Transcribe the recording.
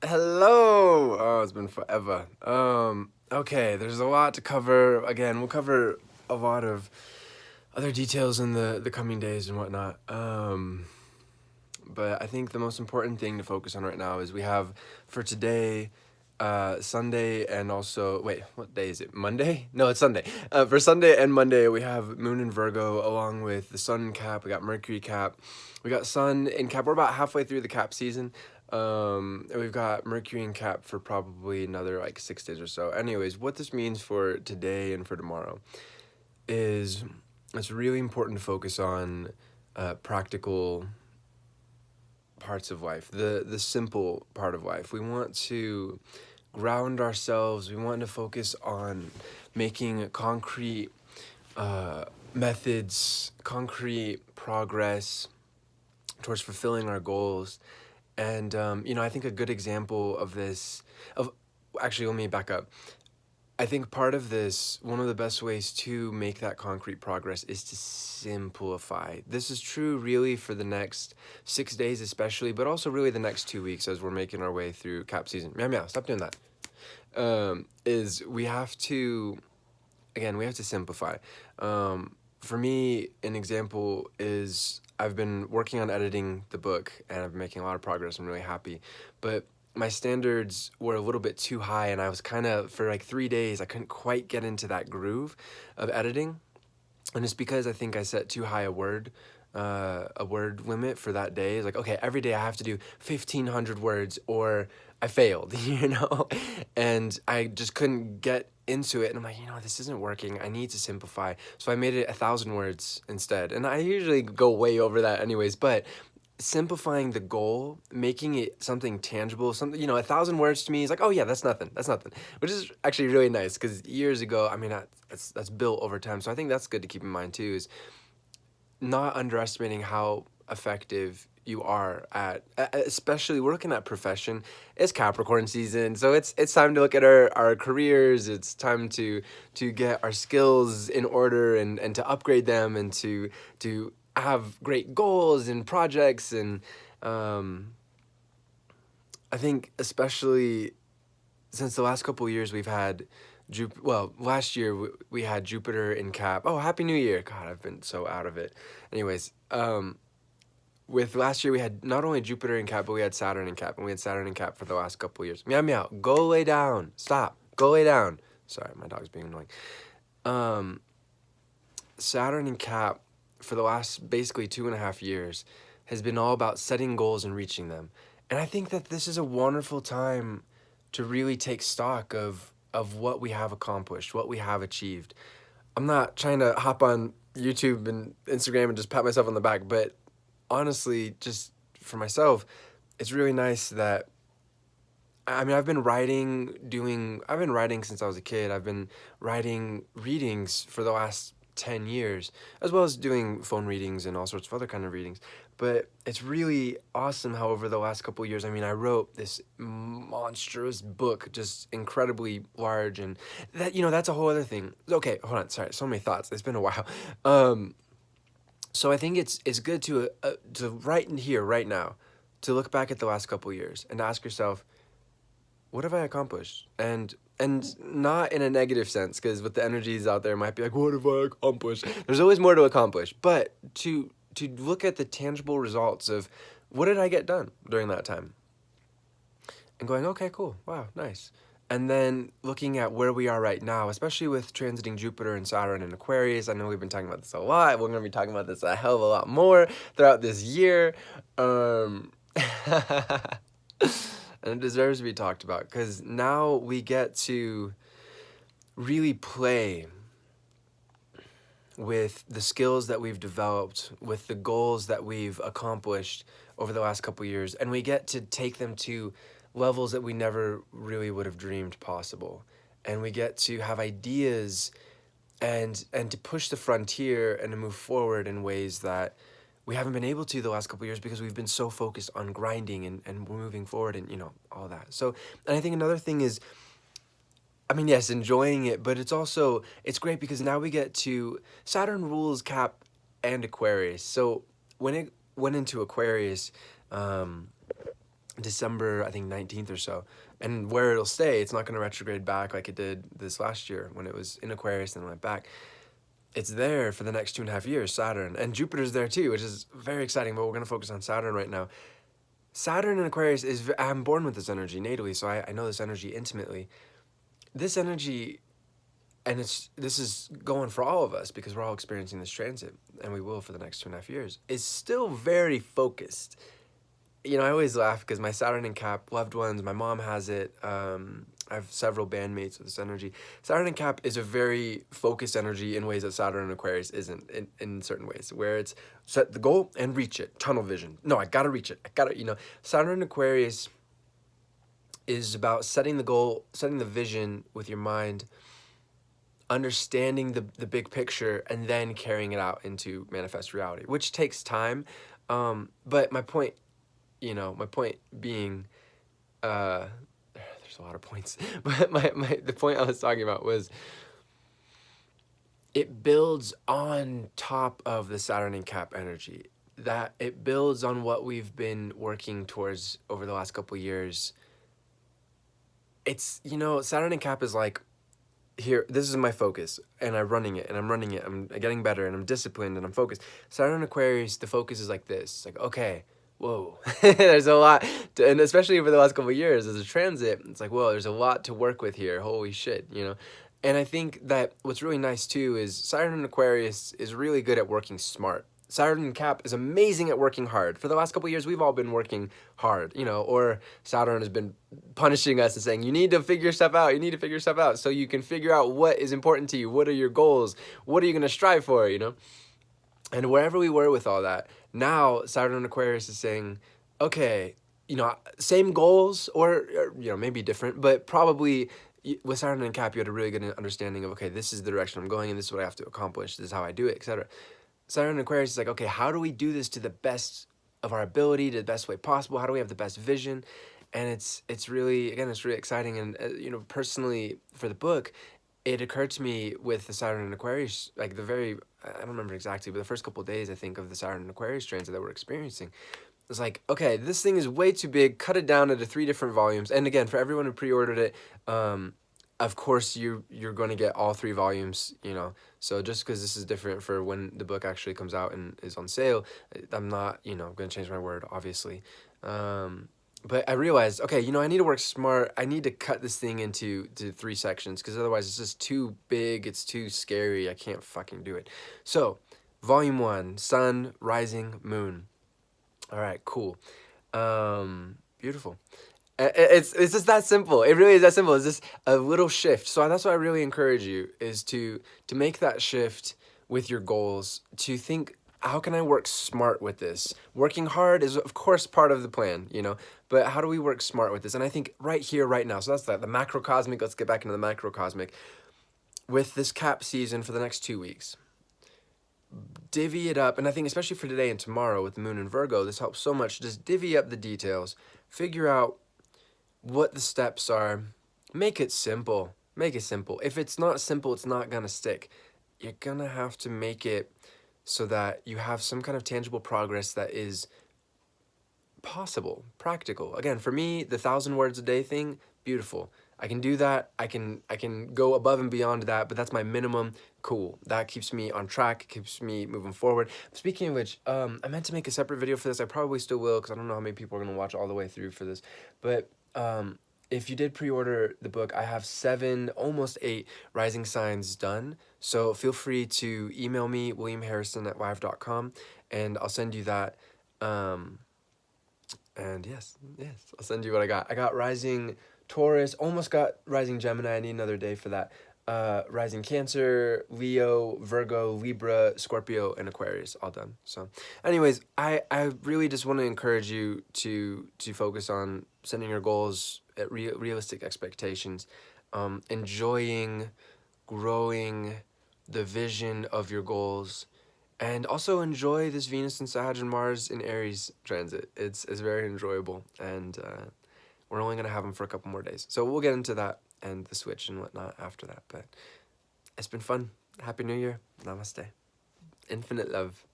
Hello. Oh, it's been forever. Okay, there's a lot to cover. Again, we'll cover a lot of other details in the coming days and whatnot. But I think the most important thing to focus on right now is we have for today, Sunday, and also wait, what day is it? Monday? No, it's Sunday. For Sunday and Monday, we have Moon in Virgo along with the Sun in Cap. We got Mercury Cap. We got Sun in Cap. We're about halfway through the Cap season. And we've got Mercury in Cap for probably another like 6 days or so. Anyways, what this means for today and for tomorrow is it's really important to focus on practical parts of life, the simple part of life. We want to ground ourselves. We want to focus on making concrete methods, concrete progress towards fulfilling our goals. And I think a good example of this, of actually, let me back up. I think part of this, one of the best ways to make that concrete progress is to simplify. This is true really for the next 6 days especially, but also really the next 2 weeks as we're making our way through Cap season. Meow meow, stop doing that. Is we have to, again, we have to simplify. For me, an example is I've been working on editing the book and I've been making a lot of progress. I'm really happy. But my standards were a little bit too high and I was kind of, for like 3 days, I couldn't quite get into that groove of editing. And it's because I think I set too high a word limit for that day. It's like, okay, every day I have to do 1,500 words or I failed, And I just couldn't get into it. And I'm like, this isn't working. I need to simplify. So I made it 1,000 words instead. And I usually go way over that anyways, but simplifying the goal, making it something tangible, something, 1,000 words to me is like, oh yeah, that's nothing, which is actually really nice because years ago, I mean, that's built over time. So I think that's good to keep in mind too, is not underestimating how effective you are at, especially we're looking at profession. It's Capricorn season, so it's time to look at our careers. It's time to get our skills in order and to upgrade them and to have great goals and projects. And I think especially since the last couple of years we've had last year we had Jupiter in Cap. Oh, Happy New Year. God, I've been so out of it. Anyways, with last year we had not only Jupiter in Cap, but we had Saturn in Cap, and we had Saturn in Cap for the last couple of years. Meow meow, go lay down. Stop. Go lay down. Sorry, my dog's being annoying. Saturn in Cap for the last basically 2.5 years has been all about setting goals and reaching them. And I think that this is a wonderful time to really take stock of what we have accomplished, what we have achieved. I'm not trying to hop on YouTube and Instagram and just pat myself on the back, but honestly, just for myself, it's really nice that, I mean, I've been writing since I was a kid. I've been writing readings for the last 10 years, as well as doing phone readings and all sorts of other kind of readings. But it's really awesome how over the last couple of years, I mean, I wrote this monstrous book, just incredibly large, and that, that's a whole other thing. Okay, hold on, sorry, so many thoughts. It's been a while. So I think it's good to right in here, right now, to look back at the last couple of years and ask yourself, what have I accomplished? And not in a negative sense, because with the energies out there, it might be like, what have I accomplished? There's always more to accomplish, but to look at the tangible results of what did I get done during that time? And going, okay, cool, wow, nice. And then looking at where we are right now, especially with transiting Jupiter and Saturn and Aquarius. I know we've been talking about this a lot. We're going to be talking about this a hell of a lot more throughout this year. And it deserves to be talked about because now we get to really play with the skills that we've developed, with the goals that we've accomplished over the last couple years, and we get to take them to levels that we never really would have dreamed possible. And we get to have ideas and to push the frontier and to move forward in ways that we haven't been able to the last couple of years because we've been so focused on grinding and moving forward and, all that. So, and I think another thing is, I mean, yes, enjoying it, but it's great because now we get to, Saturn rules Cap and Aquarius. So when it went into Aquarius, December, I think 19th or so. And where it'll stay, it's not going to retrograde back like it did this last year when it was in Aquarius and went back. It's there for the next 2.5 years, Saturn. And Jupiter's there too, which is very exciting, but we're going to focus on Saturn right now. Saturn in Aquarius is, I'm born with this energy natally, so I know this energy intimately. This energy, and this is going for all of us because we're all experiencing this transit, and we will for the next 2.5 years, is still very focused. You know, I always laugh because my Saturn in Cap, loved ones, my mom has it. I have several bandmates with this energy. Saturn in Cap is a very focused energy in ways that Saturn in Aquarius isn't, in certain ways, where it's set the goal and reach it, tunnel vision. No, I gotta reach it. I gotta, Saturn in Aquarius is about setting the goal, setting the vision with your mind, understanding the big picture, and then carrying it out into manifest reality, which takes time. But my point being, there's a lot of points, but the point I was talking about was it builds on top of the Saturn and Cap energy, that it builds on what we've been working towards over the last couple years. It's, Saturn and Cap is like, here, this is my focus, and I'm running it, I'm getting better, and I'm disciplined, and I'm focused. Saturn Aquarius, the focus is like this. It's like, okay, whoa, there's a lot, and especially over the last couple of years as a transit, it's like, whoa, there's a lot to work with here, holy shit, And I think that what's really nice, too, is Saturn Aquarius is really good at working smart. Saturn Cap is amazing at working hard. For the last couple of years, we've all been working hard, or Saturn has been punishing us and saying, you need to figure stuff out, so you can figure out what is important to you, what are your goals, what are you going to strive for, And wherever we were with all that, now Saturn Aquarius is saying, okay, same goals, or maybe different, but probably with Saturn and Cap, you had a really good understanding of, okay, this is the direction I'm going, and this is what I have to accomplish, this is how I do it, etc. Saturn and Aquarius is like, okay, how do we do this to the best of our ability, to the best way possible? How do we have the best vision? And it's really, again, it's really exciting. And, personally, for the book, it occurred to me with the Saturn and Aquarius, like I don't remember exactly, but the first couple of days, I think, of the Saturn and Aquarius transit that we're experiencing, it's like, okay, this thing is way too big, cut it down into 3 different volumes. And again, for everyone who pre-ordered it, of course, you're going to get all 3 volumes, So just because this is different for when the book actually comes out and is on sale, I'm not, going to change my word, obviously. But I realized, okay, I need to work smart. I need to cut this thing into 3 sections because otherwise it's just too big. It's too scary. I can't fucking do it. So, Volume 1, Sun, Rising, Moon. All right, cool. Beautiful. It's just that simple. It really is that simple. It's just a little shift. So that's what I really encourage you is to make that shift with your goals, to think, how can I work smart with this? Working hard is, of course, part of the plan, but how do we work smart with this? And I think right here, right now, so that's the macrocosmic. Let's get back into the macrocosmic. With this Cap season for the next 2 weeks, divvy it up, and I think especially for today and tomorrow with the Moon in Virgo, this helps so much. Just divvy up the details, figure out what the steps are, make it simple. If it's not simple, it's not gonna stick. You're gonna have to make it so that you have some kind of tangible progress that is possible, practical. Again, for me, the 1,000 words a day thing, beautiful. I can do that. I can go above and beyond that, but that's my minimum. Cool. That keeps me on track, keeps me moving forward. Speaking of which, I meant to make a separate video for this. I probably still will because I don't know how many people are going to watch all the way through for this. But if you did pre-order the book, I have 7, almost 8 rising signs done. So feel free to email me, williamharrison@live.com, and I'll send you that. And yes, I'll send you what I got. I got rising Taurus, almost got rising Gemini. I need another day for that. Rising Cancer, Leo, Virgo, Libra, Scorpio, and Aquarius, all done. So anyways, I really just want to encourage you to focus on setting your goals at realistic expectations, enjoying, growing the vision of your goals, and also enjoy this Venus and Sag and Mars in Aries transit. It's very enjoyable, and we're only going to have them for a couple more days. So we'll get into that and the switch and whatnot after that. But it's been fun. Happy New Year. Namaste. Infinite love.